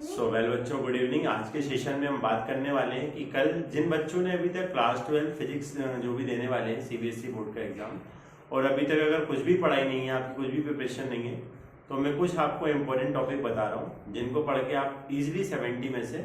Well बच्चों, good evening. आज के सेशन में हम बात करने वाले हैं कि कल जिन बच्चों ने अभी तक क्लास 12 फिजिक्स जो भी देने वाले हैं सीबीएसई बोर्ड का एग्जाम, और अभी तक अगर कुछ भी पढ़ाई नहीं है, आपकी कुछ भी प्रिपरेशन नहीं है, तो मैं कुछ आपको इम्पोर्टेंट टॉपिक बता रहा हूँ जिनको पढ़ के आप इजीली 70 में से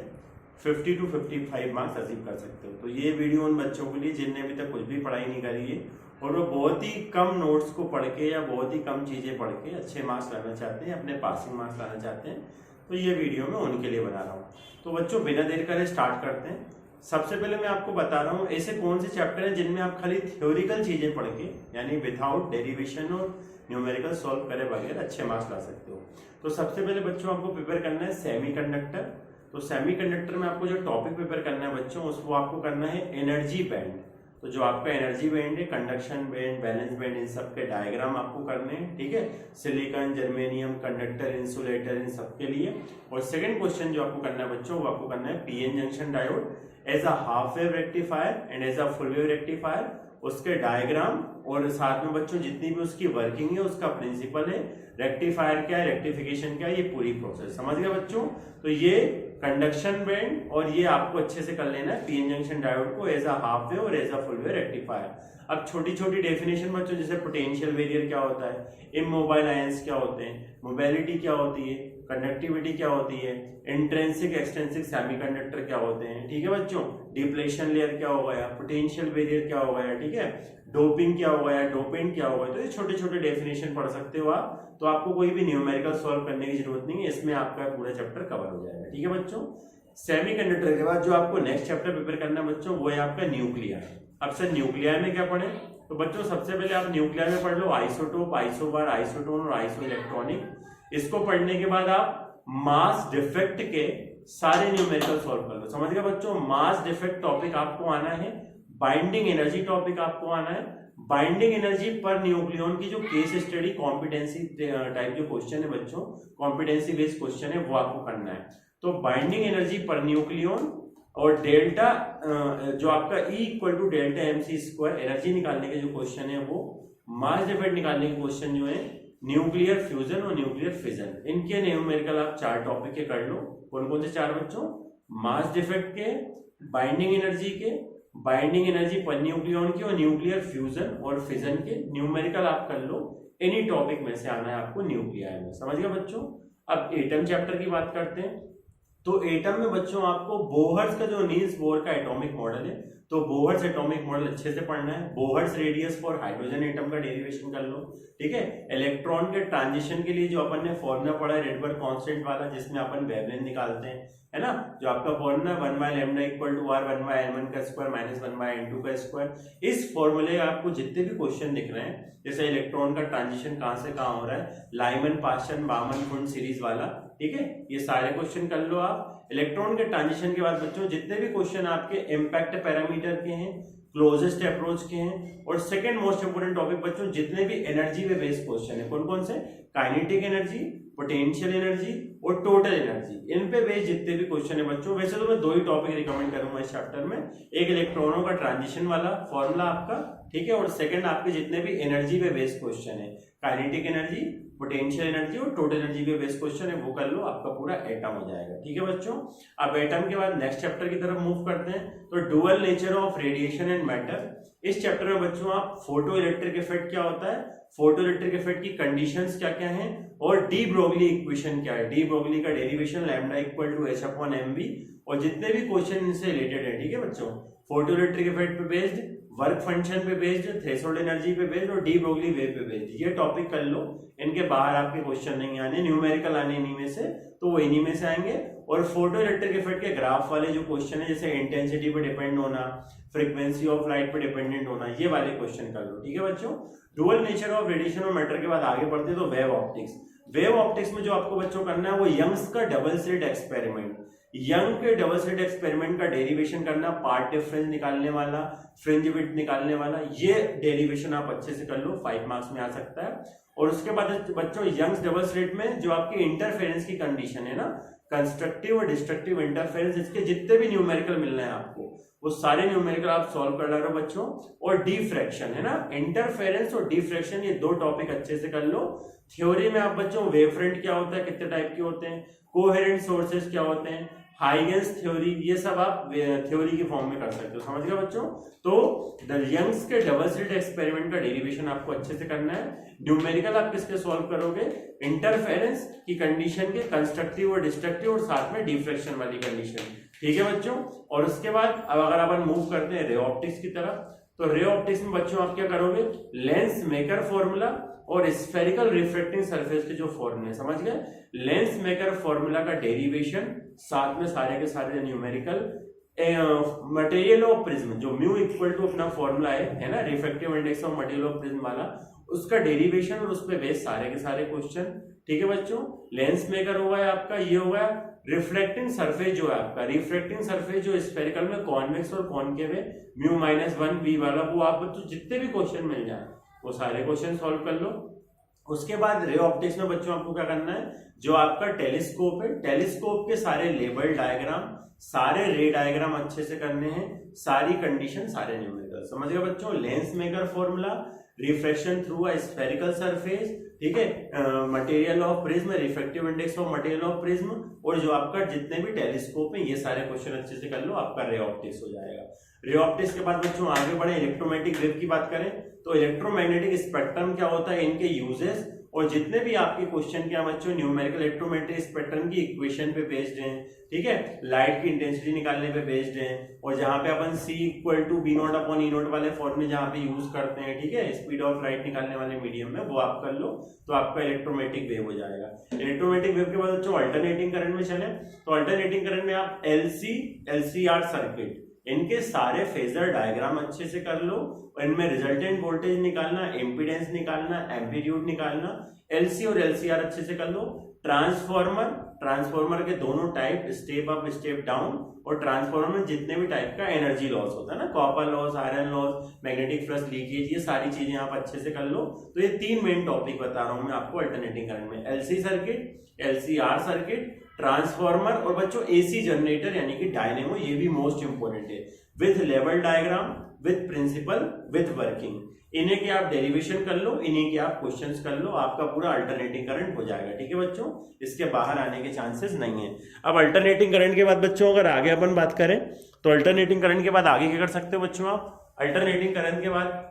50 to 55 मार्क्स अचीव कर सकते हो। तो ये वीडियो उन बच्चों के लिए जिनने अभी तक कुछ भी पढ़ाई नहीं करी है और वो बहुत ही कम नोट्स को पढ़ के या बहुत ही कम चीजें पढ़ के अच्छे मार्क्स लाना चाहते हैं, अपने पासिंग मार्क्स लाना चाहते हैं। तो ये वीडियो मैं उनके लिए बना रहा हूँ। तो बच्चों, बिना देर करे स्टार्ट करते हैं। सबसे पहले मैं आपको बता रहा हूँ ऐसे कौन से चैप्टर हैं जिनमें आप खाली थ्योरिकल चीजें पढ़ के, यानी विदाउट डेरिवेशन और न्यूमेरिकल सॉल्व करे बगैर अच्छे मार्क्स ला सकते हो। तो सबसे पहले बच्चों आपको प्रिपेयर करना है सेमीकंडक्टर। तो सेमीकंडक्टर में आपको जो टॉपिक प्रिपेयर करना है बच्चों, उसको आपको करना है एनर्जी बैंड। तो जो आपका एनर्जी बैंड है, कंडक्शन बैंड, बैलेंस बैंड, इन सब के डायग्राम आपको करने हैं, ठीक है। सिलिकॉन, जर्मेनियम, कंडक्टर, इंसुलेटर, इन सब के लिए। और सेकंड क्वेश्चन जो आपको करना है बच्चों, वो आपको करना है PN junction diode as a half wave rectifier and as a full wave rectifier, उसके डायग्राम और साथ में बच्चों जितनी भी उसकी वर्किंग है, उसका प्रिंसिपल है, रेक्टिफायर क्या है, रेक्टिफिकेशन क्या है, ये पूरी प्रोसेस समझ गए बच्चों। तो ये कंडक्शन बैंड और ये आपको अच्छे से कर लेना है पीएन जंक्शन डायोड को एज अ हाफ वेव और as a full wave rectifier. अब छोटी छोटी डेफिनेशन बच्चों, जैसे पोटेंशियल बैरियर क्या होता है, इमोबाइल आयंस क्या होते हैं, मोबिलिटी क्या होती है, कंडक्टिविटी क्या होती है, इंट्रिंसिक एक्सट्रिंसिक सेमीकंडक्टर क्या होते हैं, ठीक है बच्चों। डिप्लेशन लेयर क्या हो गया, पोटेंशियल बैरियर क्या हो गया, ठीक है। डोपिंग क्या हो गया, डोपेंट क्या हो गया। तो ये छोटे छोटे डेफिनेशन पढ़ सकते हो आप। तो आपको कोई भी न्यूमेरिकल सॉल्व करने की जरूरत नहीं है, इसमें आपका पूरा चैप्टर कवर हो जाएगा, ठीक है बच्चों। सेमीकंडक्टर के बाद जो आपको नेक्स्ट चैप्टर प्रिपेयर करना है बच्चों, वो है आपका न्यूक्लियर। अब सर न्यूक्लियर में क्या पढ़े? तो बच्चों सबसे पहले आप न्यूक्लियर में पढ़ लो आइसोटोप, आइसोबार, आइसोटोन और आइसो इलेक्ट्रॉनिक। इसको पढ़ने के बाद आप मास डिफेक्ट के सारे न्यूमेरिकल सॉल्व कर लो। समझ गए बच्चों, मास डिफेक्ट टॉपिक आपको आना है, बाइंडिंग एनर्जी टॉपिक आपको आना है, बाइंडिंग एनर्जी पर न्यूक्लियन की जो केस स्टडी कॉम्पिटेंसी टाइप जो क्वेश्चन है बच्चों, कॉम्पिटेंसी बेस्ड क्वेश्चन है, वो आपको करना है। तो बाइंडिंग एनर्जी पर न्यूक्लियन और डेल्टा जो आपका E equal to delta MC square energy निकालने के जो क्वेश्चन है, वो मास डिफेक्ट निकालने के क्वेश्चन जो है न्यूक्लियर फ्यूजन और न्यूक्लियर फिजन, इनके न्यूमेरिकल आप 4 टॉपिक के कर लो। कौन कौन से 4 बच्चों? मास डिफेक्ट के, बाइंडिंग एनर्जी के, बाइंडिंग एनर्जी पर न्यूक्लियन की और न्यूक्लियर फ्यूजन और फिजन के न्यूमेरिकल आप कर लो। एनी टॉपिक में से आना है आपको न्यूक्लियर में, समझ गए बच्चों। अब एटम चैप्टर की बात करते हैं। तो एटम में बच्चों आपको बोहर्स का जो नील्स बोर का एटॉमिक मॉडल है, तो बोहर्स एटॉमिक मॉडल अच्छे से पढ़ना है। Bohr's radius for hydrogen atom का डेरिवेशन कर लो, ठीक है। इलेक्ट्रॉन के ट्रांजिशन के लिए जो अपन ने फॉर्मूला पढ़ा है रेडबर्ग कांस्टेंट वाला, जिसमें अपन वेवलेंथ निकालते हैं, है ना, जो आपका formula 1/λ equal to r 1/n1 का स्क्वायर माइनस 1/n2 का स्क्वायर। इस फॉर्मूले आपको जितने भी क्वेश्चन दिख रहे हैं, जैसे इलेक्ट्रॉन का ट्रांजिशन कहां से कहां हो रहा है, लाइमन पास्चन बामन कुंड सीरीज वाला, ठीक है, ये सारे क्वेश्चन कर लो आप। इलेक्ट्रॉन के ट्रांजिशन के बाद बच्चों जितने भी क्वेश्चन आपके इम्पैक्ट पैरामीटर के हैं, क्लोजेस्ट अप्रोच के हैं, और सेकंड मोस्ट इंपोर्टेंट टॉपिक बच्चों जितने भी एनर्जी पे बेस्ड क्वेश्चन है, कौन कौन से, काइनेटिक एनर्जी, पोटेंशियल एनर्जी और टोटल एनर्जी, इन पे बेस्ड जितने भी क्वेश्चन है बच्चों। वैसे तो मैं 2 ही टॉपिक रिकमेंड करूंगा इस चैप्टर में, एक इलेक्ट्रॉनों का ट्रांजिशन वाला फॉर्मूला आपका, ठीक है, और सेकंड आपके जितने भी एनर्जी पे बेस्ड क्वेश्चन है, काइनेटिक एनर्जी, पोटेंशियल एनर्जी और टोटल एनर्जी पे बेस्ड क्वेश्चन है, वो कर लो, आपका पूरा एटम हो जाएगा, ठीक है बच्चों। अब एटम के बाद नेक्स्ट चैप्टर की तरफ मूव करते हैं। तो dual nature of radiation and matter, इस चैप्टर में बच्चों आप फोटो इलेक्ट्रिक इफेक्ट क्या होता है, फोटो इलेक्ट्रिक इफेक्ट की कंडीशंस क्या क्या हैं, और डी ब्रोगली इक्वेशन क्या है, डी ब्रोगली का derivation lambda equal to h/mv, और जितने भी क्वेश्चन इनसे रिलेटेड है, ठीक है बच्चों। फोटो इलेक्ट्रिक इफेक्ट पे बेस्ड, वर्क फंक्शन पे बेस्ड, थ्रेशोल्ड एनर्जी पे बेस्ड और डी ब्रोगली वेव पे बेस्ड, ये टॉपिक कर लो। इनके बाहर आपके क्वेश्चन नहीं आने, न्यूमेरिकल आने इन्हीं में से, तो वो इन्हीं में से आएंगे। और फोटो इलेक्ट्रिक इफेक्ट के ग्राफ वाले जो क्वेश्चन है, जैसे इंटेंसिटी पे डिपेंड होना, फ्रीक्वेंसी ऑफ लाइट पे डिपेंडेंट होना, ये वाले क्वेश्चन कर लो, ठीक है बच्चों। डुअल नेचर ऑफ रेडिएशन और मैटर के बाद आगे बढ़ते तो वेव ऑप्टिक्स। वेव ऑप्टिक्स में जो आपको बच्चों करना है वो यंग्स का डबल स्लिट एक्सपेरिमेंट, यंग के डबल स्लिट एक्सपेरिमेंट का डेरिवेशन करना, पार्ट डिफरेंस निकालने वाला, फ्रिंज विड्थ निकालने वाला, ये डेरिवेशन आप अच्छे से कर लो, 5 मार्क्स में आ सकता है। और उसके बाद बच्चों यंग्स डबल स्लिट में जो आपकी इंटरफेरेंस की कंडीशन है ना, कंस्ट्रक्टिव और डिस्ट्रक्टिव इंटरफेरेंस, इसके जितने भी न्यूमेरिकल मिलना है आपको, वो सारे न्यूमेरिकल आप सॉल्व कर रहे हो बच्चों। और डिफ्रैक्शन है ना, इंटरफेरेंस और डिफ्रैक्शन, ये 2 टॉपिक अच्छे से कर लो। थ्योरी में आप बच्चों वेव फ्रंट क्या होता है, कितने टाइप के होते हैं, कोहेरेंट सोर्सेज क्या होते हैं, हाइगेंस थ्योरी, ये सब आप थ्योरी की फॉर्म में कर सकते हो। समझ गए बच्चों। तो द यंग्स के डबल स्लिट एक्सपेरिमेंट का डेरिवेशन आपको अच्छे से करना है। न्यूमेरिकल आप किसके सॉल्व करोगे, इंटरफेरेंस की कंडीशन के, कंस्ट्रक्टिव और डिस्ट्रक्टिव, और साथ में डिफ्रैक्शन वाली कंडीशन। ठीक है बच्चों। और उसके बाद अब अगर अपन मूव करते हैं रे ऑप्टिक्स की तरफ, तो रे ऑप्टिक्स में बच्चों आप क्या करोगे, लेंस मेकर फॉर्मूला और स्फेरिकल रिफ्रैक्टिंग सरफेस के जो फॉर्मूले, समझ गए, लेंस मेकर फॉर्मूला का डेरिवेशन, साथ में सारे के सारे न्यूमेरिकल, मटेरियल ऑफ प्रिज्म जो म्यू इक्वल टू अपना फॉर्मूला है ना, refractive index of material of prism वाला, उसका डेरिवेशन और उस पे बेस सारे के सारे क्वेश्चन। ठीक है बच्चों। लेंस मेकर होगा आपका, ये होगा रिफ्लेक्टिंग सरफेस जो है आपका, रिफ्लेक्टिंग सरफेस जो स्फेरिकल में कॉन्वेक्स और कॉनकेव है, म्यू -1 बी वाला, वो आप बच्चों जितने भी क्वेश्चन मिल जाए वो सारे क्वेश्चन सॉल्व कर लो। उसके बाद रे ऑप्टिक्स में बच्चों आपको क्या करना है, जो आपका टेलीस्कोप है, टेलीस्कोप के सारे लेबल डायग्राम, सारे रे डायग्राम अच्छे से करने हैं, सारी कंडीशन, सारे न्यूमेरिकल। समझ गए बच्चों। Lens maker formula, refraction through a spherical surface, ठीक है, material of prism, refractive index of material of prism, और जो आपका जितने भी टेलीस्कोप है, ये सारे क्वेश्चन अच्छे से कर लो, आपका रे ऑप्टिक्स हो जाएगा। रे ऑप्टिक्स के बाद बच्चों आगे बढ़े, इलेक्ट्रोमैग्नेटिक वेव की बात करें तो इलेक्ट्रोमैग्नेटिक स्पेक्ट्रम क्या होता है, इनके यूजेस, और जितने भी आपके क्वेश्चन क्या बच्चों न्यूमेरिकल इलेक्ट्रोमैग्नेटिक स्पेक्ट्रम की इक्वेशन पे बेस्ड हैं, ठीक है, लाइट की इंटेंसिटी निकालने पे बेस्ड हैं, और जहां पे अपन C = B0/E0 वाले फॉर्मूले जहां पे यूज करते हैं, ठीक है, स्पीड ऑफ लाइट निकालने वाले मीडियम में, वो आप कर लो तो आपका इलेक्ट्रोमैग्नेटिक वेव हो जाएगा। इलेक्ट्रोमैग्नेटिक वेव के बाद बच्चों अल्टरनेटिंग करंट में चले, तो अल्टरनेटिंग करंट में आप LC/LCR सर्किट, इनके सारे फेजर डायग्राम अच्छे से कर लो, इनमें रिजल्टेंट वोल्टेज निकालना, एम्पीडेंस निकालना, एम्पलीट्यूड निकालना, LC और LCR अच्छे से कर लो। ट्रांसफॉर्मर के दोनों type, step up step down, और ट्रांसफॉर्मर में जितने भी टाइप का एनर्जी लॉस होता है ना, copper loss, iron loss, magnetic flux leakage, ये सारी चीजें आप अच्छे से कर लो। तो ये 3 मेन टॉपिक बता रहा हूं मैं आपको अल्टरनेटिंग करंट में, LC circuit, LCR circuit, transformer, और बच्चों AC जनरेटर यानी कि डायनेमो, ये भी मोस्ट इंपोर्टेंट है, विथ लेवल diagram, with principle, with working. इन्हें के आप डेरिवेशन कर लो, इन्हीं के आप क्वेश्चंस कर लो, आपका पूरा अल्टरनेटिंग करंट हो जाएगा। ठीक है बच्चों, इसके बाहर आने के चांसेस नहीं है। अब अल्टरनेटिंग करंट के बाद बच्चों अगर आगे अपन बात करें तो अल्टरनेटिंग करंट के बाद आगे क्या कर सकते हो बच्चों आप, अल्टरनेटिंग करंट के बाद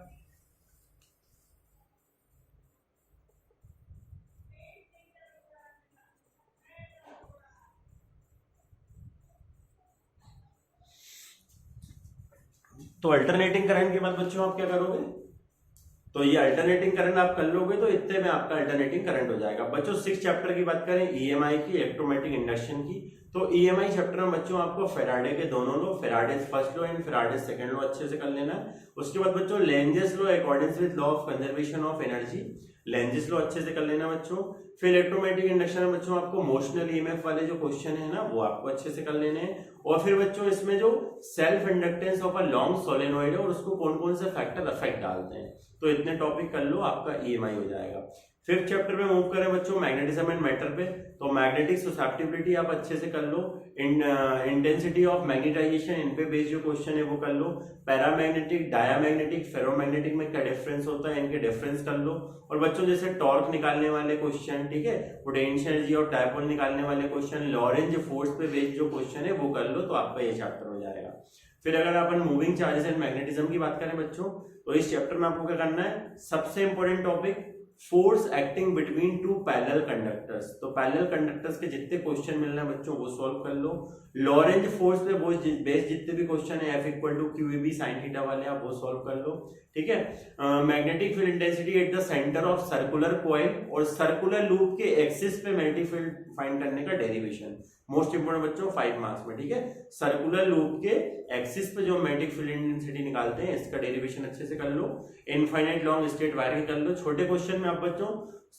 तो अल्टरनेटिंग करंट के बाद बच्चों आप क्या करोगे, तो ये अल्टरनेटिंग करंट आप कर लोगे तो इतने में आपका अल्टरनेटिंग करंट हो जाएगा। बच्चों 6 चैप्टर की बात करें EMI की, इलेक्ट्रोमैग्नेटिक इंडक्शन की, तो EMI चैप्टर में बच्चों आपको फेराडे के दोनों लो, Faraday's first law and Faraday's second law अच्छे से कर लेना है। उसके बाद बच्चों Lenz's law according with law of conservation of energy, Lenz's law अच्छे से कर लेना बच्चों। फिर इलेक्ट्रोमैग्नेटिक इंडक्शन में बच्चों आपको मोशनल EMF वाले जो क्वेश्चन है ना, वो आपको अच्छे से कर लेने हैं। और फिर बच्चों इसमें जो self inductance of a long solenoid है और उसको कौन कौन से फैक्टर अफेक्ट डालते हैं, तो इतने टॉपिक कर लो, आपका EMI हो जाएगा। 5th चैप्टर में मूव करें बच्चों मैग्नेटिज्म एंड मैटर पे, तो मैग्नेटिक ससेप्टिबिलिटी आप अच्छे से कर लो, इंटेंसिटी ऑफ मैग्नेटाइजेशन, इन पे बेस्ड जो क्वेश्चन है वो कर लो। पैरामैग्नेटिक, डायामैग्नेटिक, फेरोमैग्नेटिक में क्या डिफरेंस होता है, इनके डिफरेंस कर लो। और बच्चों जैसे टॉर्क निकालने वाले क्वेश्चन, ठीक है, पोटेंशियल एनर्जी और डायपोल निकालने वाले क्वेश्चन, लॉरेंज फोर्स पे बेस्ड जो क्वेश्चन है वो कर लो, तो आपका ये चैप्टर हो जाएगा। फिर अगर अपन मूविंग चार्जेस एंड मैग्नेटिज्म की बात करें बच्चों, तो इस चैप्टर में आपको क्या करना है, सबसे important topic force acting between 2 parallel conductors, तो पैरेलल कंडक्टर्स के जितने क्वेश्चन मिलना है बच्चों वो सॉल्व कर लो। लॉरेंज फोर्स पे बेस्ड जितने भी क्वेश्चन है, F = QEB sin थीटा वाले, आप वो सॉल्व कर लो। ठीक है, magnetic field intensity at the centre of circular coil और सर्कुलर लूप के एक्सिस पे मैग्नेटिक फील्ड फाइंड करने का डेरिवेशन, मोस्ट इंपोर्टेंट बच्चों 5 मार्क्स में। ठीक है, सर्कुलर लूप के एक्सिस पे जो मैग्नेटिक फील्ड इंटेंसिटी निकालते हैं, इसका डेरिवेशन अच्छे से कर लो। इनफाइनाइट लॉन्ग स्ट्रेट वायर कर लो। छोटे क्वेश्चन में आप बच्चों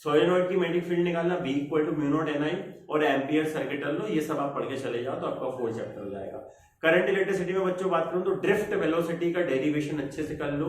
सोलेनॉइड की मैग्नेटिक फील्ड निकालना, V = μ0 Ni और एम्पियर सर्किट कर लो, ये सब आप पढ़ के चले जाओ तो आपका 4th चैप्टर हो जाएगा। करंट इलेक्ट्रिसिटी में बच्चों बात करूं तो ड्रिफ्ट वेलोसिटी का डेरिवेशन अच्छे से कर लो।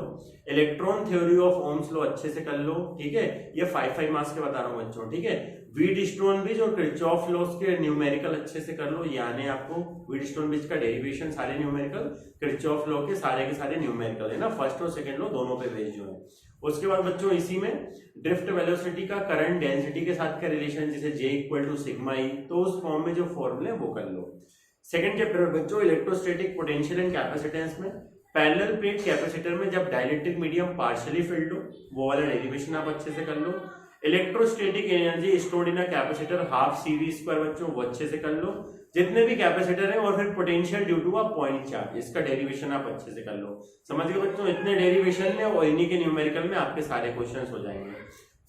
Electron theory of Ohm's law अच्छे से कर लो। ठीक है, ये 5 मार्क्स के बता रहा हूं बच्चों। ठीक है, व्हीटस्टोन ब्रिज और किरचॉफ लॉस के न्यूमेरिकल अच्छे से कर लो, यानी आपको व्हीटस्टोन ब्रिज का डेरिवेशन सारे न्यूमेरिकल, किरचॉफ लॉ के सारे न्यूमेरिकल है ना, फर्स्ट और सेकंड लॉ दोनों पे बेस्ड जो है। उसके बाद बच्चों इसी में ड्रिफ्ट वेलोसिटी का करंट डेंसिटी के साथ का रिलेशन, जैसे J equal to sigma E, तो उस फॉर्म में जो फॉर्मूले वो कर लो। सेकंड चैप्टर बच्चों इलेक्ट्रोस्टैटिक पोटेंशियल एंड कैपेसिटेंस में पैरेलल प्लेट कैपेसिटर में जब डाइलेक्ट्रिक मीडियम पार्शियली फिल्ड हो, वो वाला डेरिवेशन आप अच्छे से कर लो। Electrostatic energy stored in a capacitor half CV square बच्चों, वो अच्छे से कर लो, जितने भी कैपेसिटर है, और फिर potential due to a point charge, इसका डेरिवेशन आप अच्छे से कर लो। समझ गए बच्चों, इतने डेरिवेशन में और इन्हीं के न्यूमेरिकल में आपके सारे क्वेश्चंस हो जाएंगे।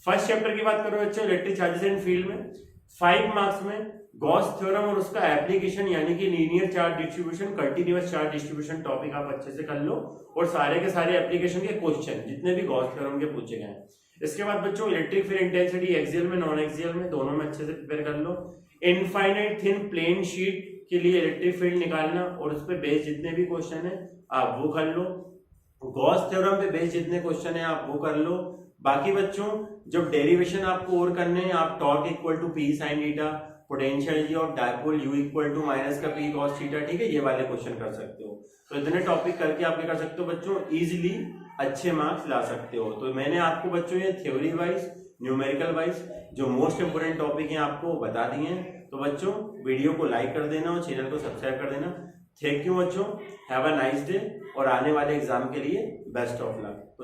फर्स्ट चैप्टर की बात करो बच्चों इलेक्ट्रिक चार्जेस एंड फील्ड में 5 मार्क्स में गॉस थ्योरम और उसका एप्लीकेशन यानी कि linear charge distribution, continuous charge distribution topic आप अच्छे से कर लो, और सारे के सारे एप्लीकेशन के क्वेश्चन जितने भी गॉस थ्योरम के पूछे गए हैं। इसके बाद बच्चों इलेक्ट्रिक फील्ड इंटेंसिटी एक्सियल में नॉन एक्सियल में दोनों में अच्छे से प्रिपेयर कर लो। इनफाइनाइट थिन प्लेन शीट के लिए इलेक्ट्रिक फील्ड निकालना और उस पर बेस्ड जितने भी क्वेश्चन है आप वो कर लो। गॉस थ्योरम पे बेस्ड जितने क्वेश्चन है आप वो कर लो। बाकी बच्चों जब डेरिवेशन आपको और करने हैं, आप torque equal to P sin theta, potential of dipole U equal to minus का P cos थीटा, ठीक है, ये वाले क्वेश्चन कर सकते हो। तो इतने टॉपिक करके आप क्या कर सकते हो बच्चों, इजीली अच्छे मार्क्स ला सकते हो। तो मैंने आपको बच्चों ये थ्योरी वाइज, न्यूमेरिकल वाइज जो मोस्ट इंपोर्टेंट टॉपिक हैं आपको बता दिए हैं। तो बच्चों वीडियो को लाइक कर देना और चैनल को सब्सक्राइब कर देना। थैंक यू बच्चों, हैव अ नाइस डे, और आने वाले एग्जाम के लिए बेस्ट ऑफ लक।